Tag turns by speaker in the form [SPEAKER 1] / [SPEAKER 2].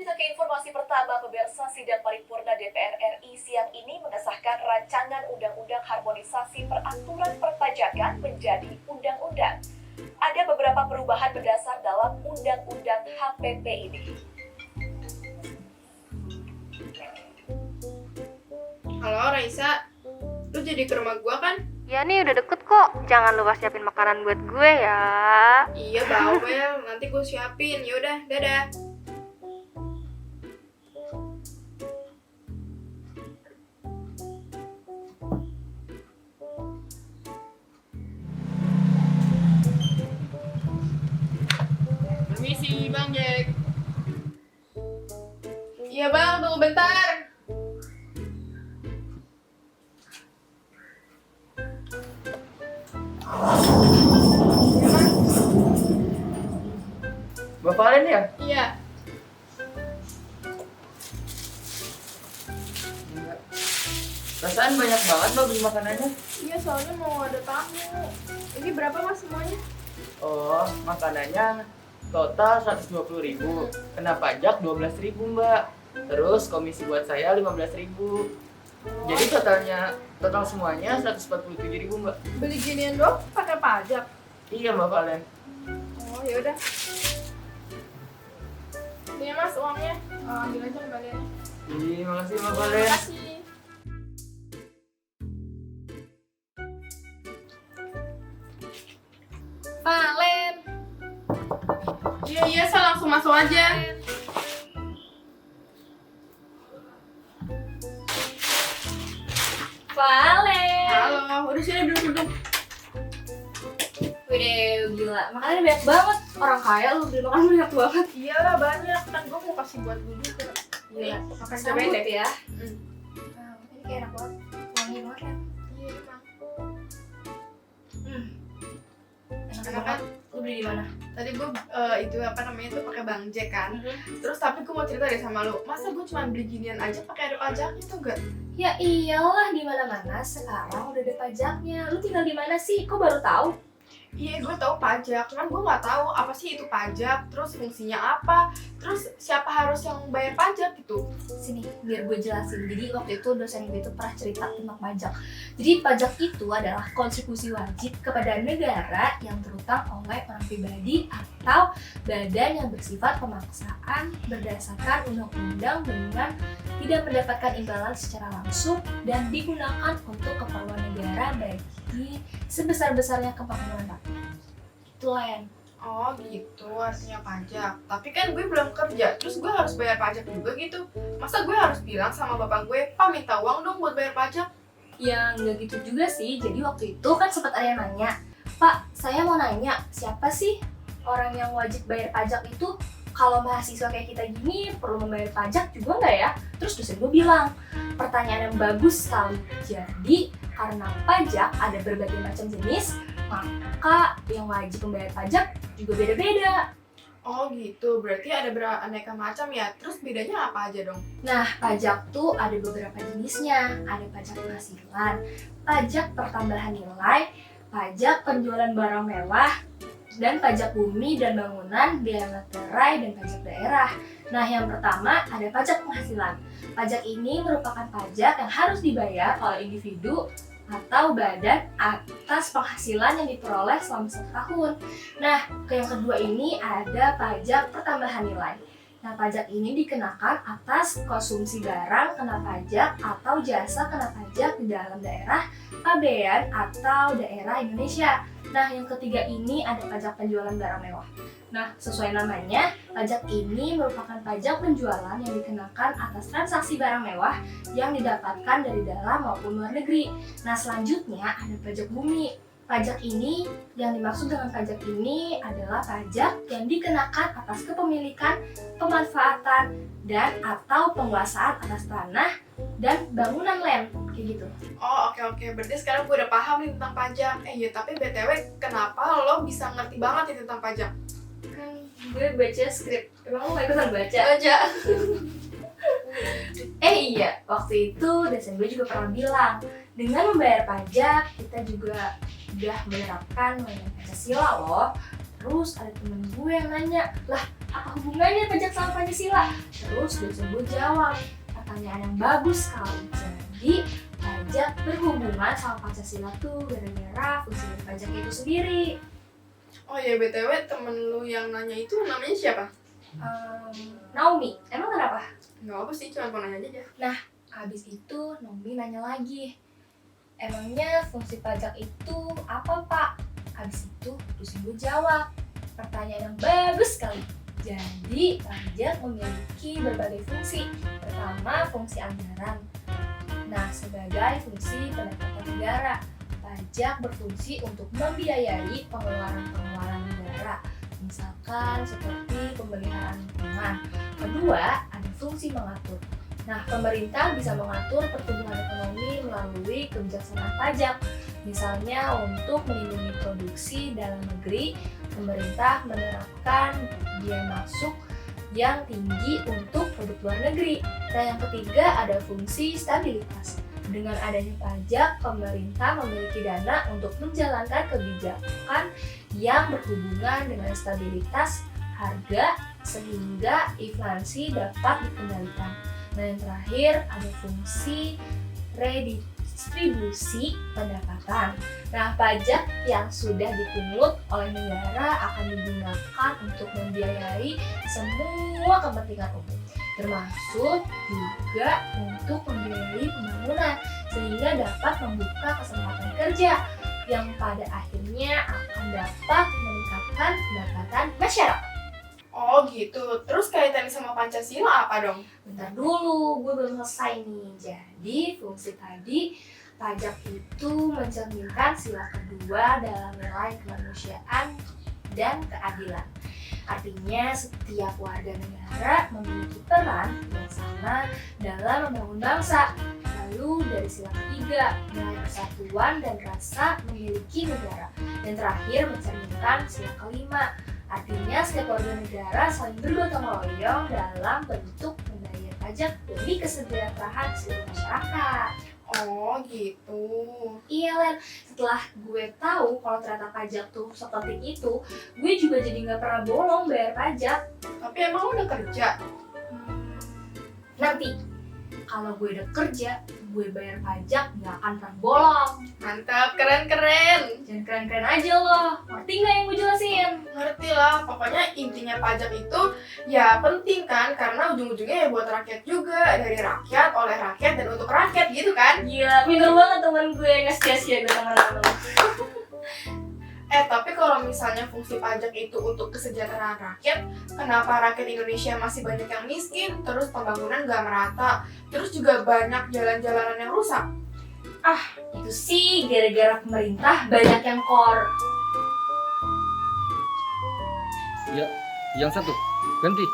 [SPEAKER 1] kita ke informasi pertama, pemirsa. Sidang paripurna DPR RI siang ini mengesahkan rancangan undang-undang harmonisasi peraturan perpajakan menjadi undang-undang. Ada beberapa perubahan mendasar dalam undang-undang HPP ini.
[SPEAKER 2] Halo Raisa, lu jadi ke rumah gua kan?
[SPEAKER 3] Ya nih udah deket kok, jangan lupa siapin makanan buat gue ya.
[SPEAKER 2] Iya bawel, nanti gua siapin. Yaudah, dadah. Permisi Bang Jack. Iya Bang, tunggu bentar.
[SPEAKER 4] Bapak Alen ya?
[SPEAKER 2] Iya.
[SPEAKER 4] Perasaan banyak banget Mbak beli makanannya.
[SPEAKER 2] Iya, soalnya mau ada tamu. Ini berapa Mas semuanya?
[SPEAKER 4] Oh, makanannya total 120.000. Kena pajak 12.000 Mbak. Terus komisi buat saya 15.000. Jadi total semuanya 147.000 Mbak.
[SPEAKER 2] Beli ginian doang pakai pajak.
[SPEAKER 4] Iya Mbak Alen.
[SPEAKER 2] Oh, yaudah. Ini ya Mas uangnya. Ambil aja kembaliannya.
[SPEAKER 4] Iya, makasih Mbak
[SPEAKER 2] Terima
[SPEAKER 4] Alen.
[SPEAKER 2] kasih.
[SPEAKER 3] Valen.
[SPEAKER 2] Iya, saya langsung masuk aja.
[SPEAKER 3] Valen.
[SPEAKER 2] Halo, udah sini duduk.
[SPEAKER 3] Wih, gila, makanannya banyak banget. Orang kaya lu beli makan banyak banget.
[SPEAKER 2] Iya lah, banyak. Kan gue mau kasih buat gue juga.
[SPEAKER 3] Gila,
[SPEAKER 2] makan
[SPEAKER 3] sambut
[SPEAKER 2] deh.
[SPEAKER 3] ya.
[SPEAKER 2] Hmm.
[SPEAKER 3] Nah, ini kayak enak banget. Wangi banget ya.
[SPEAKER 2] Iya, emang.
[SPEAKER 3] Enak
[SPEAKER 2] Enak
[SPEAKER 3] banget. Lu beli di mana?
[SPEAKER 2] Tadi gue itu apa namanya tuh pakai Bang Jack kan. Terus tapi gue mau cerita deh sama lu. Masa gue cuma beli ginian aja pakai ada pajaknya tuh enggak?
[SPEAKER 3] Ya iyalah, di mana-mana sekarang udah ada pajaknya. Lu tinggal di mana sih? Kok baru tahu?
[SPEAKER 2] Iya, gue tahu pajak, cuman gue nggak tahu apa sih itu pajak, terus fungsinya apa, terus siapa harus yang bayar pajak gitu.
[SPEAKER 3] Sini, biar gue jelasin. Jadi waktu itu dosen gue itu pernah cerita tentang pajak. Jadi pajak itu adalah kontribusi wajib kepada negara yang terutang oleh orang pribadi atau badan yang bersifat pemaksaan berdasarkan undang-undang dengan tidak mendapatkan imbalan secara langsung dan digunakan untuk keperluan negara bagi sebesar-besarnya kemakmuran rakyat. Itulah yang
[SPEAKER 2] Oh gitu, artinya pajak. Tapi kan gue belum kerja, terus gue harus bayar pajak juga gitu. Masa gue harus bilang sama bapak gue, Pak minta uang dong buat bayar pajak?
[SPEAKER 3] ya nggak gitu juga sih. Jadi waktu itu kan sempat ada yang nanya, Pak, saya mau nanya, siapa sih orang yang wajib bayar pajak itu? Kalau mahasiswa kayak kita gini perlu membayar pajak juga nggak ya? Terus dosen gue bilang, pertanyaan yang bagus sekali. Jadi karena pajak ada berbagai macam jenis, maka yang wajib membayar pajak juga beda-beda.
[SPEAKER 2] Oh gitu, berarti ada beraneka macam ya. Terus bedanya apa aja dong?
[SPEAKER 3] Nah, pajak tuh ada beberapa jenisnya. Ada pajak penghasilan, pajak pertambahan nilai, pajak penjualan barang mewah, dan pajak bumi dan bangunan, biaya materai, dan pajak daerah. Nah, yang pertama ada pajak penghasilan. Pajak ini merupakan pajak yang harus dibayar oleh individu atau badan atas penghasilan yang diperoleh selama 1 tahun. Nah, yang kedua ini ada pajak pertambahan nilai. Nah, pajak ini dikenakan atas konsumsi barang kena pajak atau jasa kena pajak di dalam daerah, pabean, atau daerah Indonesia. Nah, yang ketiga ini ada pajak penjualan barang mewah. Nah, sesuai namanya, pajak ini merupakan pajak penjualan yang dikenakan atas transaksi barang mewah yang didapatkan dari dalam maupun luar negeri. Nah, selanjutnya ada pajak bumi. Pajak ini, yang dimaksud dengan pajak ini adalah pajak yang dikenakan atas kepemilikan, pemanfaatan, dan atau penguasaan atas tanah dan bangunan land, kayak gitu.
[SPEAKER 2] Oh oke, berarti sekarang gue udah paham nih tentang pajak. Iya, tapi BTW kenapa lo bisa ngerti banget nih tentang pajak?
[SPEAKER 3] Kan gue baca skrip, emang lo gak ikutan baca?
[SPEAKER 2] Baca.
[SPEAKER 3] Iya, waktu itu dosen gue juga pernah bilang, dengan membayar pajak, kita juga udah menerapkan nilai Pancasila loh. Terus ada temen gue yang nanya, lah Apa hubungannya pajak sama Pancasila? Terus dosen gue jawab, pertanyaan yang bagus sekali. Jadi pajak berhubungan sama Pancasila tuh gara-gara fungsi dari pajak itu sendiri.
[SPEAKER 2] Oh ya, BTW temen lu yang nanya itu namanya siapa?
[SPEAKER 3] Naomi, emang kenapa?
[SPEAKER 2] Nggak apa sih, cuma mau nanya aja.
[SPEAKER 3] Habis itu Naomi nanya lagi, emangnya fungsi pajak itu apa Pak? Habis itu dosen gue jawab, pertanyaan yang bagus sekali. Jadi pajak memiliki berbagai fungsi. Pertama, fungsi anggaran. Nah, sebagai fungsi pendapatan negara, pajak berfungsi untuk membiayai pengeluaran-pengeluaran negara, misalkan seperti pemeliharaan lingkungan. Kedua, ada fungsi mengatur. Nah, pemerintah bisa mengatur pertumbuhan ekonomi melalui kebijaksanaan pajak. Misalnya untuk melindungi produksi dalam negeri, pemerintah menerapkan biaya masuk yang tinggi untuk produk luar negeri. Nah, yang ketiga ada fungsi stabilitas. Dengan adanya pajak, pemerintah memiliki dana untuk menjalankan kebijakan yang berhubungan dengan stabilitas harga sehingga inflasi dapat dikendalikan. Nah, yang terakhir ada fungsi redistribusi pendapatan. Nah, pajak yang sudah dipungut oleh negara akan digunakan untuk membiayai semua kepentingan umum, termasuk juga untuk membiayai pembangunan, sehingga dapat membuka kesempatan kerja yang pada akhirnya akan dapat meningkatkan pendapatan masyarakat.
[SPEAKER 2] Oh gitu, terus kaitannya sama Pancasila apa dong?
[SPEAKER 3] Bentar dulu, gue belum selesai nih. Jadi fungsi tadi, pajak itu mencerminkan sila kedua dalam nilai kemanusiaan dan keadilan. Artinya setiap warga negara memiliki peran yang sama dalam membangun bangsa. Lalu dari sila ketiga, nilai persatuan dan rasa memiliki negara. Dan terakhir mencerminkan sila kelima. Artinya setiap warga negara saling bergotong royong dalam bentuk membayar pajak demi kesejahteraan seluruh masyarakat.
[SPEAKER 2] Oh gitu.
[SPEAKER 3] Iya Len, setelah gue tahu kalau ternyata pajak tuh sepenting itu, gue juga jadi nggak pernah bolong bayar pajak.
[SPEAKER 2] Tapi emang lu udah kerja?
[SPEAKER 3] Nanti, kalau gue udah kerja, gue bayar pajak nggak akan pernah bolong.
[SPEAKER 2] Mantap, keren-keren.
[SPEAKER 3] Jangan keren-keren aja loh, ngerti nggak yang gue jelasin?
[SPEAKER 2] Ngerti lah, pokoknya intinya pajak itu ya penting kan, karena ujung-ujungnya ya buat rakyat juga, dari rakyat, oleh rakyat, dan untuk rakyat gitu kan.
[SPEAKER 3] Gila, pinter banget teman gue, nggak sia-sia gue teman-teman.
[SPEAKER 2] Tapi kalau misalnya fungsi pajak itu untuk kesejahteraan rakyat, kenapa rakyat Indonesia masih banyak yang miskin, terus pembangunan gak merata, terus juga banyak jalan-jalanan yang rusak?
[SPEAKER 3] Itu sih gara-gara pemerintah banyak yang kor.
[SPEAKER 5] Ya, yang satu, ganti.